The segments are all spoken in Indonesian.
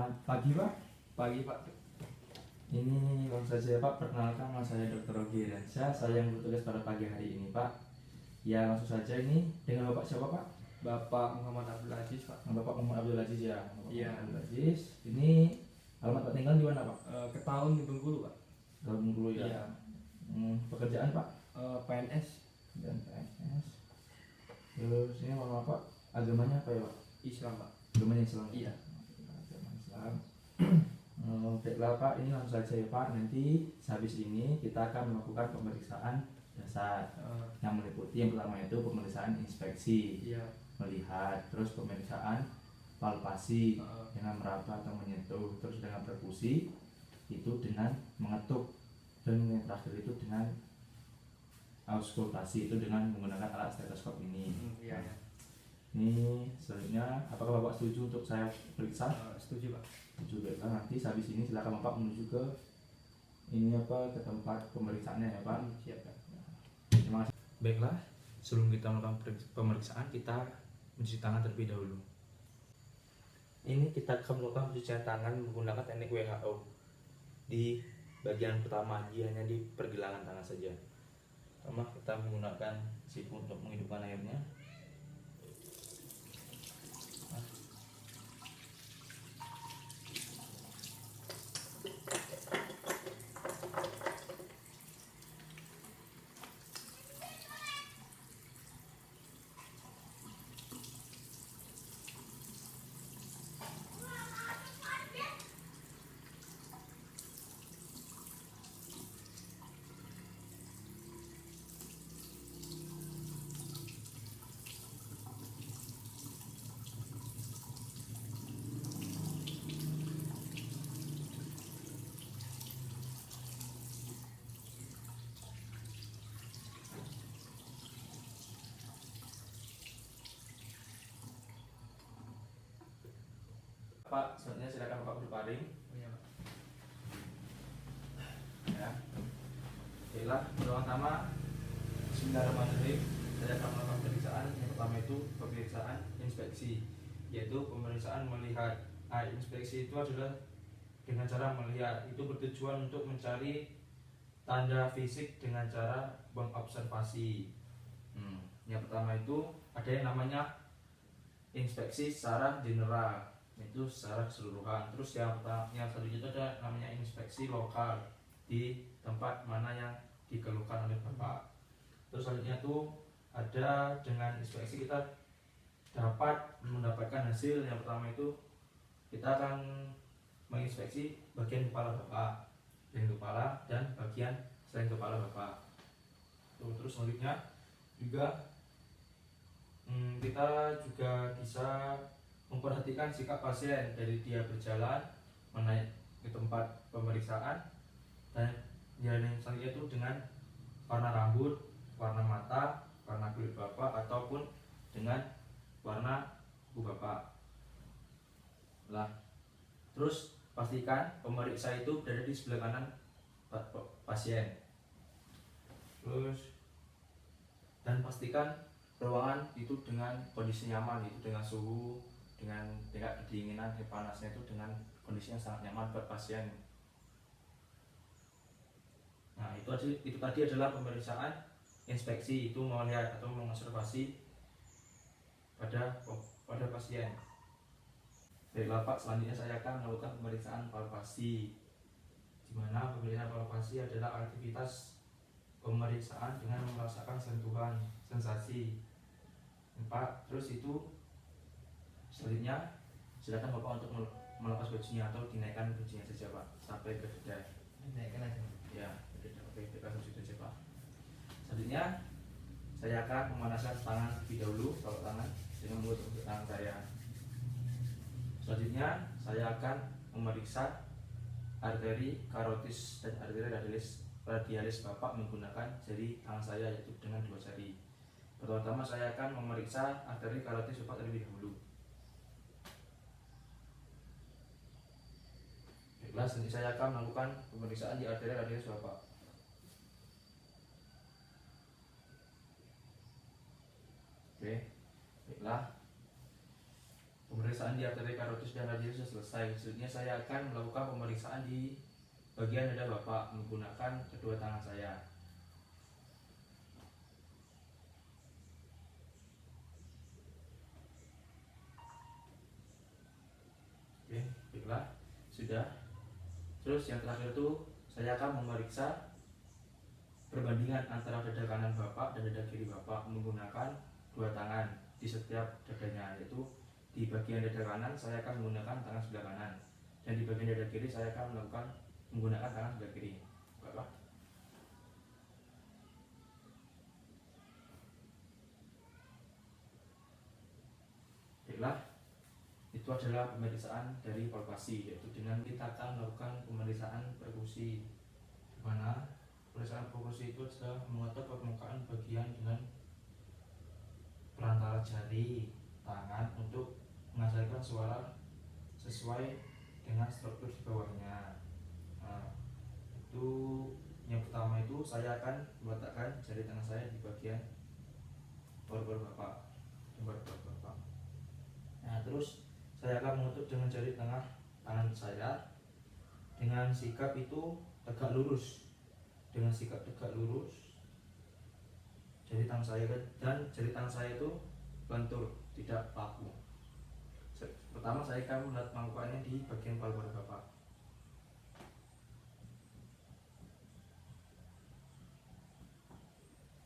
Selamat pagi Pak. Pagi Pak. Ini langsung saja Pak, perkenalkan nama saya Dr. Rogi Rensya. Saya yang bertugas pada pagi hari ini Pak. Ya langsung saja, ini dengan Bapak siapa Pak? Bapak Muhammad Abdul Aziz Pak. Bapak Muhammad Abdul Aziz ya. Bapak Iya. Muhammad Abdul Aziz. Ini alamat Pak tinggal di mana Pak? Ketahuan di Bengkulu Pak. Dalam dulu ya. Iya. Pekerjaan Pak? PNS. Dan PNS. Terus ini Bapak agamanya apa ya Pak? Islam Pak. Agamanya Islam. Iya. Agama Islam. Baiklah Pak, ini langsung saja ya Pak. Nanti habis ini kita akan melakukan pemeriksaan dasar yang meliputi yang pertama itu pemeriksaan inspeksi, Iya. melihat, terus pemeriksaan palpasi Uh, dengan meraba atau menyentuh, terus dengan perkusi itu dengan mengetuk, dan yang terakhir itu dengan auskultasi itu dengan menggunakan alat stetoskop ini. Iya. Nah, ini selanjutnya apakah Bapak setuju untuk saya periksa? Setuju Pak. Setuju. Baiklah, nanti habis ini silakan Bapak menuju ke ini apa, ke tempat pemeriksaannya ya Pak. Siap Pak. Terima kasih. Baiklah, sebelum kita melakukan pemeriksaan kita mencuci tangan terlebih dahulu. Ini kita akan melakukan pencucian tangan menggunakan teknik WHO. Di bagian pertama dia hanya di pergelangan tangan saja. Pertama kita menggunakan sipu untuk menghidupkan airnya. Pak, selanjutnya silakan Bapak berbaring. Iya Pak. Ya. Baiklah, pertama Bismillahirrahmanirrahim. Saya akan melakukan pemeriksaan. Yang pertama itu pemeriksaan inspeksi, yaitu pemeriksaan melihat. Inspeksi itu adalah dengan cara melihat, itu bertujuan untuk mencari tanda fisik dengan cara mengobservasi. Yang pertama itu ada yang namanya inspeksi secara general, itu secara keseluruhan. Terus yang selanjutnya itu ada namanya inspeksi lokal, di tempat mana yang dikeluhkan oleh Bapak. Terus selanjutnya itu ada dengan inspeksi kita dapat mendapatkan hasil. Yang pertama itu kita akan menginspeksi bagian kepala Bapak, bagian kepala dan bagian selain kepala Bapak. Terus selanjutnya juga kita juga bisa memperhatikan sikap pasien dari dia berjalan menaik ke tempat pemeriksaan, dan yang selanjutnya itu dengan warna rambut, warna mata, warna kulit Bapak, ataupun dengan warna kuku Bapak. Lah, terus pastikan pemeriksa itu berada di sebelah kanan pasien. Terus dan pastikan ruangan itu dengan kondisi nyaman, itu dengan suhu, dengan tingkat kedinginan, panasnya itu dengan kondisi yang sangat nyaman buat pasien. Nah, itu tadi adalah pemeriksaan inspeksi, itu melihat atau mengobservasi pada pasien. Baiklah Pak, selanjutnya saya akan melakukan pemeriksaan palpasi, di mana pemeriksaan palpasi adalah aktivitas pemeriksaan dengan merasakan sentuhan, sensasi. Pak, terus itu selanjutnya silakan Bapak untuk melepas bajunya atau dinaikkan bajunya saja Pak sampai ke dada. Naikkan aja. Ya, oke, kita langsung saja Pak. Selanjutnya saya akan memanaskan tangan terlebih dahulu, kalau tangan dengan menggunakan tangan saya. Selanjutnya saya akan memeriksa arteri karotis dan arteri radialis Bapak menggunakan jari tangan saya, yaitu dengan 2 jari. Pertama saya akan memeriksa arteri karotis Bapak terlebih dahulu. Baiklah, selanjutnya saya akan melakukan pemeriksaan di arteri radialis Bapak. Oke, baiklah. pemeriksaan di arteri karotis dan radius sudah selesai. Selanjutnya saya akan melakukan pemeriksaan di bagian dada Bapak menggunakan kedua tangan saya. Oke, baiklah, sudah. Terus yang terakhir itu saya akan memeriksa perbandingan antara dada kanan Bapak dan dada kiri Bapak menggunakan dua tangan di setiap dadanya, yaitu di bagian dada kanan saya akan menggunakan tangan sebelah kanan, dan di bagian dada kiri saya akan menggunakan tangan sebelah kiri. Bapak. Baiklah, itu adalah pemeriksaan dari palpasi, yaitu dengan kita akan melakukan pemeriksaan perkusi, di mana pemeriksaan perkusi itu adalah mengotot permukaan bagian dengan perantara jari tangan untuk menghasilkan suara sesuai dengan struktur di bawahnya. Nah, itu yang pertama itu saya akan meletakkan jari tangan saya di bagian paru-paru Bapak, Bapak. Nah, terus saya akan menutup dengan jari tengah tangan saya dengan sikap itu tegak lurus, jari tangan saya dan jari tangan saya itu lentur, tidak kaku. Pertama saya akan melakukannya di bagian paru-paru Bapak.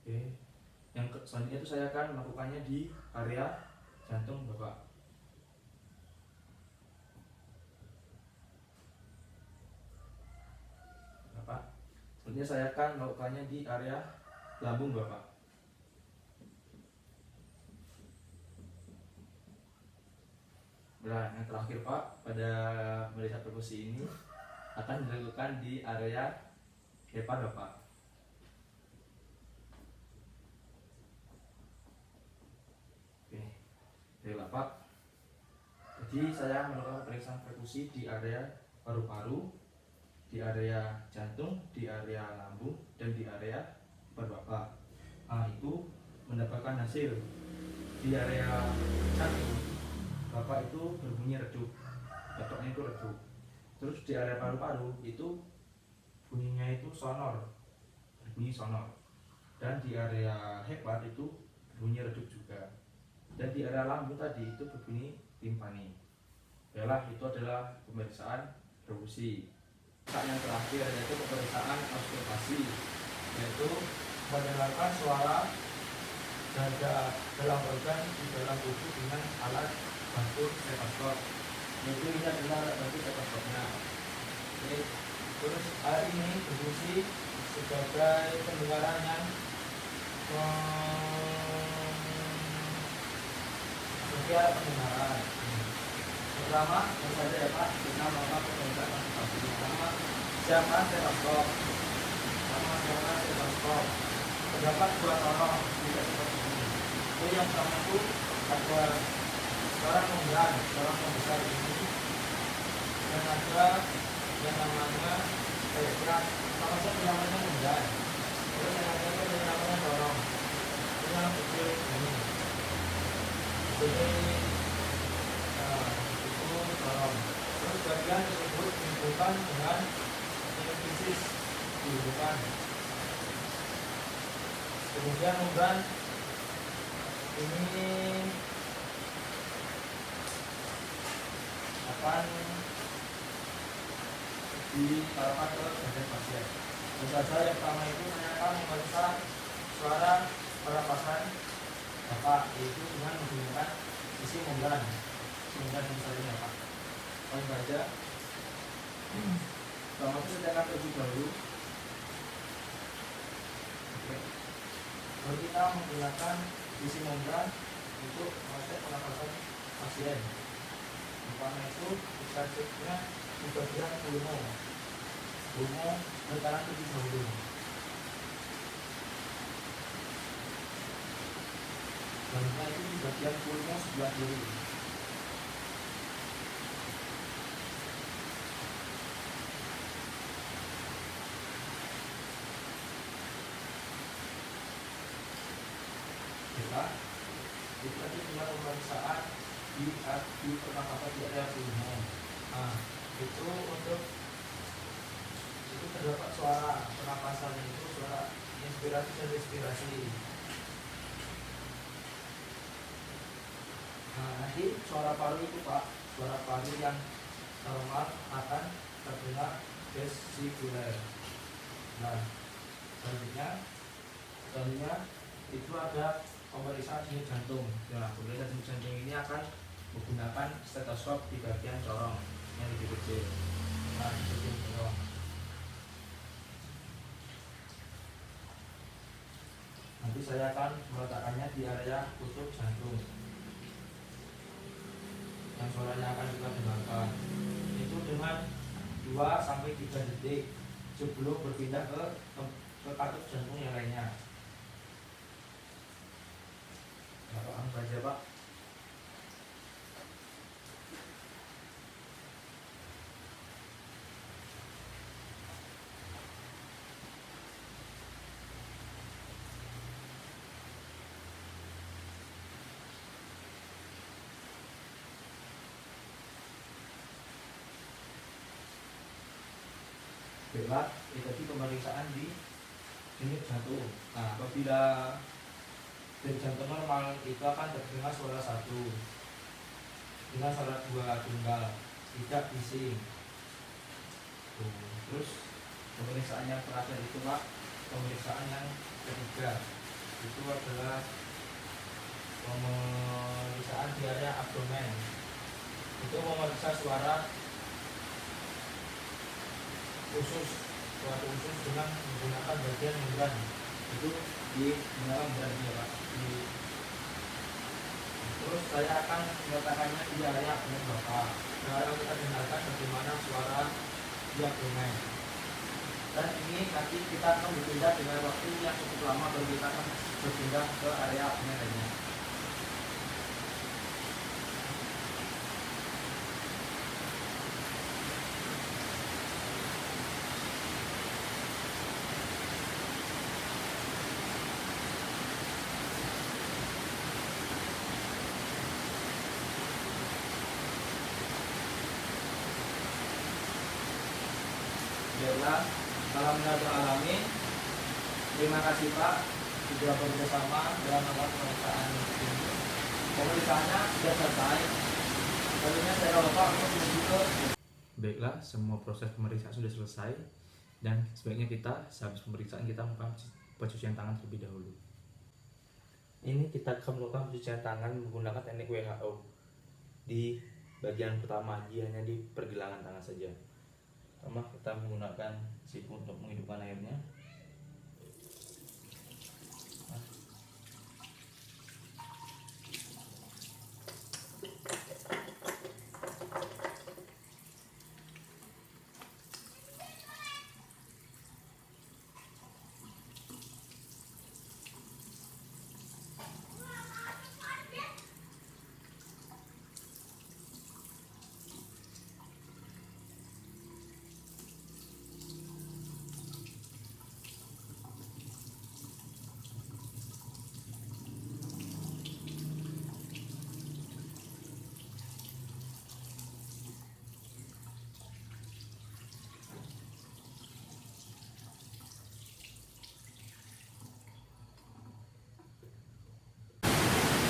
Oke, yang selanjutnya itu saya akan melakukannya di area jantung Bapak. Selanjutnya saya akan melakukannya di area lambung Bapak. Nah, yang terakhir Pak, pada melihat perkusi ini akan dilakukan di area hepar Bapak. Oke, baiklah Pak. Jadi saya melakukan pemeriksaan perkusi di area paru-paru, di area jantung, di area lambung, dan di area hepar Bapak. Nah, itu mendapatkan hasil di area jantung Bapak itu berbunyi redup, batoknya itu redup. Terus di area paru-paru itu bunyinya itu sonor, berbunyi sonor. Dan di area hepar itu berbunyi redup juga. Dan di area lambung tadi itu berbunyi timpani. Baiklah, itu adalah pemeriksaan perkusi. Yang terakhir yaitu pemeriksaan auskultasi, yaitu mendengarkan suara dada dalam organ di dalam tubuh dengan alat bantu stetoskop. Yaitu ini adalah alat bantu stetoskopnya. Terus hal ini berfungsi sebagai pendengaran yang sebagai alat pendengaran. Pertama, yang saja ya Pak, kita melakukan pemeriksaan auskultasi. Pertama, siapkan stetoskop. Terdapat dua tolong tidak seperti ini. Itu yang pertama itu ada seorang membesar ini, dan ada yang namanya sama saja namanya menggan. Terus yang ada itu yang namanya dorong. Itu yang kecil ini. Jadi itu dorong. Terus bagian tersebut dihubungkan dengan fisis dihubungkan. Kemudian menggan ini akan ditaruhkan ke bagian pasien. Tentu saja yang pertama itu saya akan memeriksa suara pernapasan Bapak, yaitu dengan menggunakan isi menggan misalnya Pak. Poin saja. Pertama itu saya akan terlebih dahulu. Oke. Lalu kita menggunakan isi menggan untuk mengecek pernapasan pasien. Pertama itu kita ceknya di bagian pulmo berkanan terlebih dahulu. Selanjutnya itu di bagian pulmo sebelah kiri. Itu tadi adalah pemeriksaan di pernapasan di area pulmo. Nah, itu untuk itu terdapat suara pernapasan itu suara inspirasi dan respirasi. Nah, nanti suara paru itu Pak, suara paru yang normal akan terdengar vesikuler. Nah, selanjutnya itu ada pemeriksaan denyut jantung. Nah, pemeriksaan denyut jantung ini akan menggunakan stetoskop di bagian corong yang lebih kecil. Nah, di bagian corong. Nanti saya akan meletakkannya di area kutub jantung yang suaranya akan kita dengarkan. Itu dengan 2 sampai 3 detik sebelum berpindah ke katup jantung yang lainnya. Bapak anu saja Pak. Baiklah, itu tadi pemeriksaan di denyut jantung. Nah, apabila denyut jantung normal itu akan terdengar suara 1 dengan suara 2 tunggal, tidak bising. Terus pemeriksaan yang terakhir itu Pak, pemeriksaan yang ketiga itu adalah pemeriksaan di area abdomen. Itu memeriksa suara usus dengan menggunakan bagian membran. Itu di dalam membran ya Pak. Terus saya akan meletakkannya di area abdomen Bapak. Sekarang kita dengarkan bagaimana suara di abdomen. Dan ini nanti kita akan berpindah dengan waktu yang cukup lama baru kita akan berpindah ke area abdomen lainnya. Baiklah, alhamdulillah alamin. Terima kasih Pak sudah bekerjasama dalam melakukan pemeriksaan ini. Pemeriksaannya sudah selesai. Selanjutnya saya lupa untuk menuju ke. Baiklah, semua proses pemeriksaan sudah selesai dan sebaiknya kita sehabis pemeriksaan kita melakukan pencucian tangan terlebih dahulu. Ini kita akan melakukan pencucian tangan menggunakan teknik WHO. Di bagian pertama, hanya di pergelangan tangan saja. Pertama kita menggunakan siku untuk menghidupkan airnya.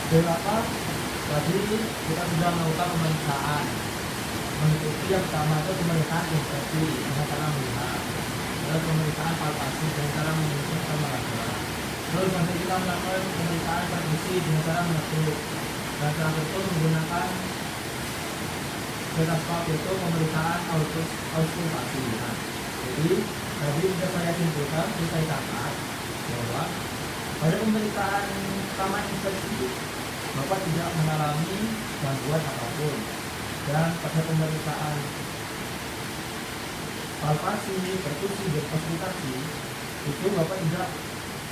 Berapa tadi kita sudah melakukan pemeriksaan. Mengikuti yang pertama itu pemeriksaan infeksi dengan cara melihat, lalu pemeriksaan palpasi dengan cara menunjuk kamera. Terus nanti kita melakukan pemeriksaan perkusi dengan cara menekuk. Dan terakhir itu menggunakan stetoskop itu pemeriksaan auskultasi. Nah, jadi tadi sudah saya simpulkan, sudah saya catat bahwa pada pemeriksaan pertama infeksi Bapak tidak mengalami gangguan apapun, dan pada pemeriksaan palpasi, perkusi, dan auskultasi itu Bapak tidak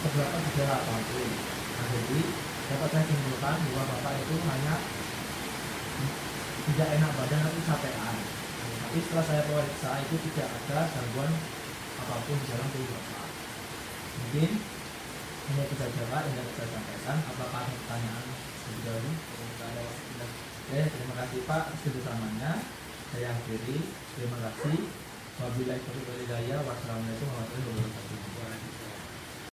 terdapat gejala apapun. Nah, jadi dapat saya simpulkan bahwa Bapak itu hanya tidak enak badan atau capean. Tapi setelah saya periksa itu tidak ada gangguan apapun di dalam tubuh Bapak. Mungkin hanya itu saja Pak yang dapat saya sampaikan. Apakah ada pertanyaan lebih dahulu? Oke, terima kasih Pak atas kerjasamanya. Saya akhiri. Terima kasih. Wabillahi taufiq wal hidayah. Wassalamualaikum warahmatullahi wabarakatuh.